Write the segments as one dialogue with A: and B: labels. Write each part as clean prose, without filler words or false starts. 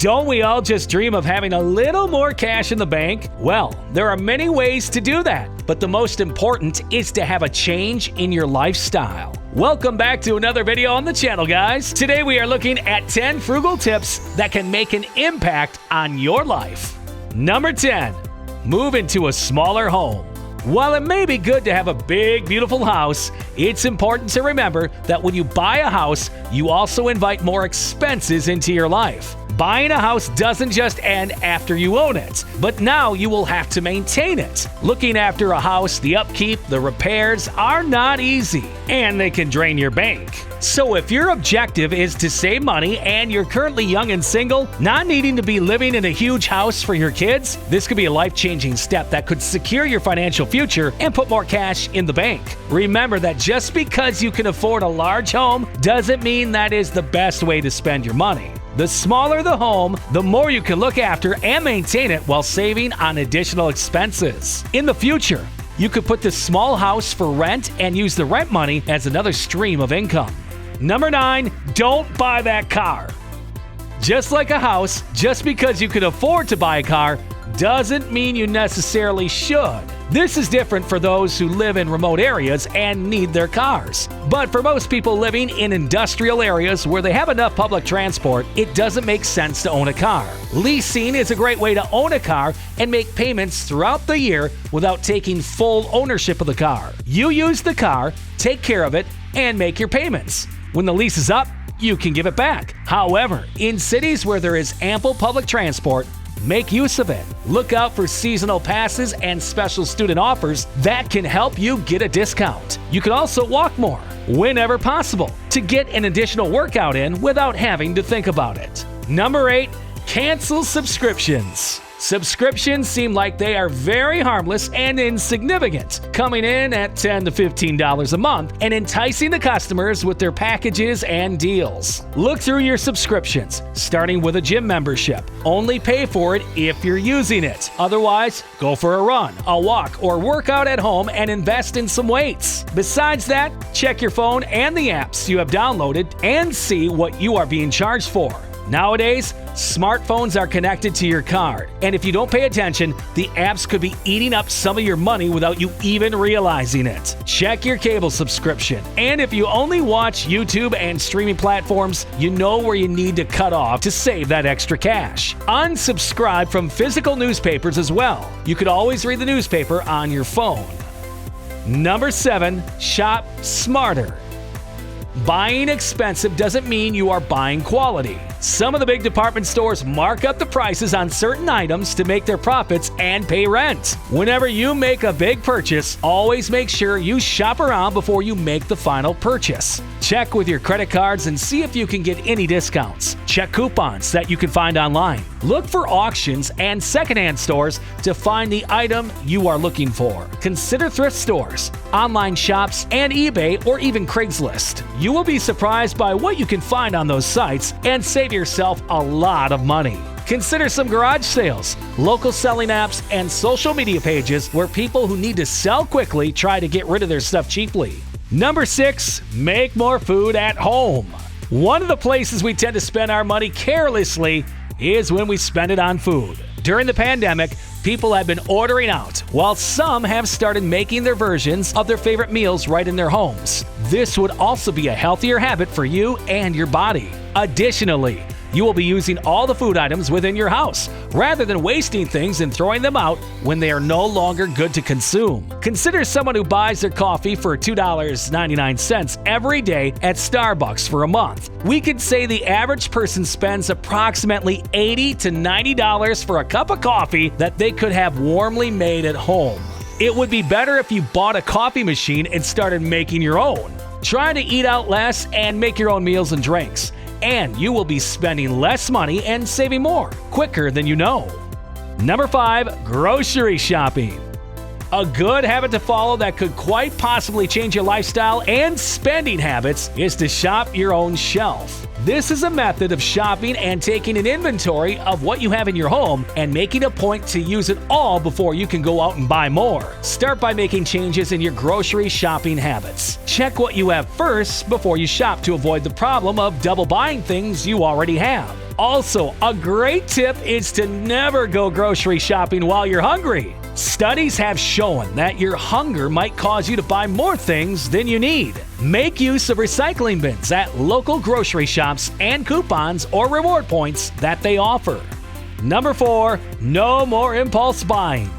A: Don't we all just dream of having a little more cash in the bank? Well, there are many ways to do that, but the most important is to have a change in your lifestyle. Welcome back to another video on the channel, guys. Today we are looking at 10 frugal tips that can make an impact on your life. Number 10, move into a smaller home. While it may be good to have a big, beautiful house, it's important to remember that when you buy a house, you also invite more expenses into your life. Buying a house doesn't just end after you own it, but now you will have to maintain it. Looking after a house, the upkeep, the repairs are not easy, and they can drain your bank. So if your objective is to save money and you're currently young and single, not needing to be living in a huge house for your kids, this could be a life-changing step that could secure your financial future and put more cash in the bank. Remember that just because you can afford a large home doesn't mean that is the best way to spend your money. The smaller the home, the more you can look after and maintain it while saving on additional expenses. In the future, you could put this small house for rent and use the rent money as another stream of income. Number 9, don't buy that car. Just like a house, just because you can afford to buy a car doesn't mean you necessarily should. This is different for those who live in remote areas and need their cars. But for most people living in industrial areas where they have enough public transport, it doesn't make sense to own a car. Leasing is a great way to own a car and make payments throughout the year without taking full ownership of the car. You use the car, take care of it, and make your payments. When the lease is up, you can give it back. However, in cities where there is ample public transport, make use of it. Look out for seasonal passes and special student offers that can help you get a discount. You can also walk more whenever possible to get an additional workout in without having to think about it. Number 8, cancel subscriptions. Subscriptions seem like they are very harmless and insignificant, coming in at $10 to $15 a month and enticing the customers with their packages and deals. Look through your subscriptions, starting with a gym membership. Only pay for it if you're using it. Otherwise, go for a run, a walk, or workout at home and invest in some weights. Besides that, check your phone and the apps you have downloaded and see what you are being charged for. Nowadays, smartphones are connected to your card, and if you don't pay attention, the apps could be eating up some of your money without you even realizing it. Check your cable subscription, and if you only watch YouTube and streaming platforms, you know where you need to cut off to save that extra cash. Unsubscribe from physical newspapers as well. You could always read the newspaper on your phone. Number 7, shop smarter. Buying expensive doesn't mean you are buying quality. Some of the big department stores mark up the prices on certain items to make their profits and pay rent. Whenever you make a big purchase, always make sure you shop around before you make the final purchase. Check with your credit cards and see if you can get any discounts. Check coupons that you can find online. Look for auctions and secondhand stores to find the item you are looking for. Consider thrift stores, online shops, and eBay or even Craigslist. You will be surprised by what you can find on those sites and save yourself a lot of money. Consider some garage sales, local selling apps, and social media pages where people who need to sell quickly try to get rid of their stuff cheaply. Number 6, make more food at home. One of the places we tend to spend our money carelessly is when we spend it on food. During the pandemic, people have been ordering out, while some have started making their versions of their favorite meals right in their homes. This would also be a healthier habit for you and your body. Additionally, you will be using all the food items within your house, rather than wasting things and throwing them out when they are no longer good to consume. Consider someone who buys their coffee for $2.99 every day at Starbucks for a month. We could say the average person spends approximately $80 to $90 for a cup of coffee that they could have warmly made at home. It would be better if you bought a coffee machine and started making your own. Try to eat out less and make your own meals and drinks, and you will be spending less money and saving more quicker than you know. Number 5, grocery shopping. A good habit to follow that could quite possibly change your lifestyle and spending habits is to shop your own shelf. This is a method of shopping and taking an inventory of what you have in your home and making a point to use it all before you can go out and buy more. Start by making changes in your grocery shopping habits. Check what you have first before you shop to avoid the problem of double buying things you already have. Also, a great tip is to never go grocery shopping while you're hungry. Studies have shown that your hunger might cause you to buy more things than you need. Make use of recycling bins at local grocery shops and coupons or reward points that they offer. Number 4, no more impulse buying.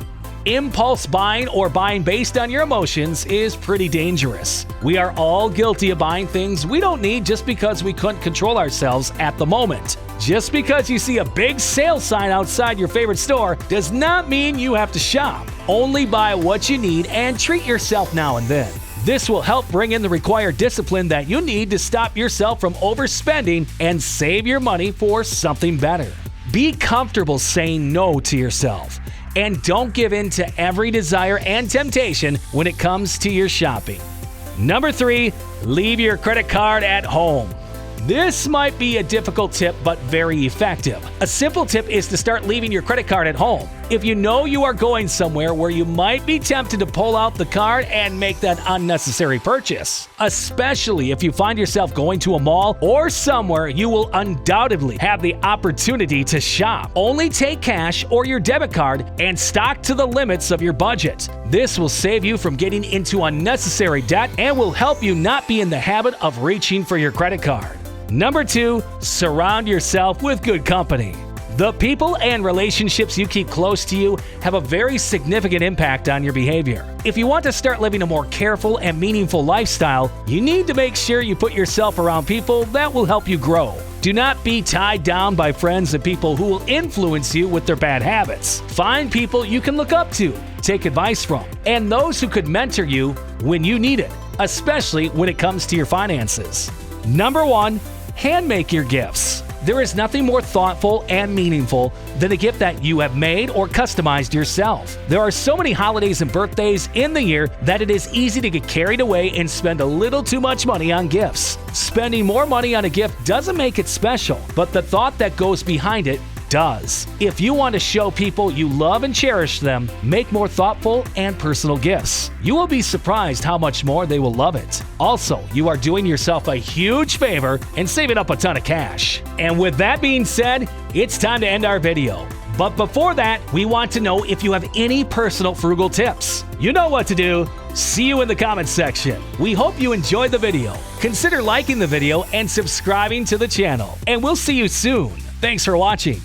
A: Impulse buying, or buying based on your emotions, is pretty dangerous. We are all guilty of buying things we don't need just because we couldn't control ourselves at the moment. Just because you see a big sale sign outside your favorite store does not mean you have to shop. Only buy what you need and treat yourself now and then. This will help bring in the required discipline that you need to stop yourself from overspending and save your money for something better. Be comfortable saying no to yourself. And don't give in to every desire and temptation when it comes to your shopping. Number 3, leave your credit card at home. This might be a difficult tip, but very effective. A simple tip is to start leaving your credit card at home. If you know you are going somewhere where you might be tempted to pull out the card and make that unnecessary purchase, especially if you find yourself going to a mall or somewhere you will undoubtedly have the opportunity to shop, only take cash or your debit card and stock to the limits of your budget. This will save you from getting into unnecessary debt and will help you not be in the habit of reaching for your credit card. Number 2, surround yourself with good company. The people and relationships you keep close to you have a very significant impact on your behavior. If you want to start living a more careful and meaningful lifestyle, you need to make sure you put yourself around people that will help you grow. Do not be tied down by friends and people who will influence you with their bad habits. Find people you can look up to, take advice from, and those who could mentor you when you need it, especially when it comes to your finances. Number 1, hand-make your gifts. There is nothing more thoughtful and meaningful than a gift that you have made or customized yourself. There are so many holidays and birthdays in the year that it is easy to get carried away and spend a little too much money on gifts. Spending more money on a gift doesn't make it special, but the thought that goes behind it does. If you want to show people you love and cherish them, make more thoughtful and personal gifts. You will be surprised how much more they will love it. Also, you are doing yourself a huge favor and saving up a ton of cash. And with that being said, it's time to end our video. But before that, we want to know if you have any personal frugal tips. You know what to do. See you in the comments section. We hope you enjoyed the video. Consider liking the video and subscribing to the channel. And we'll see you soon. Thanks for watching.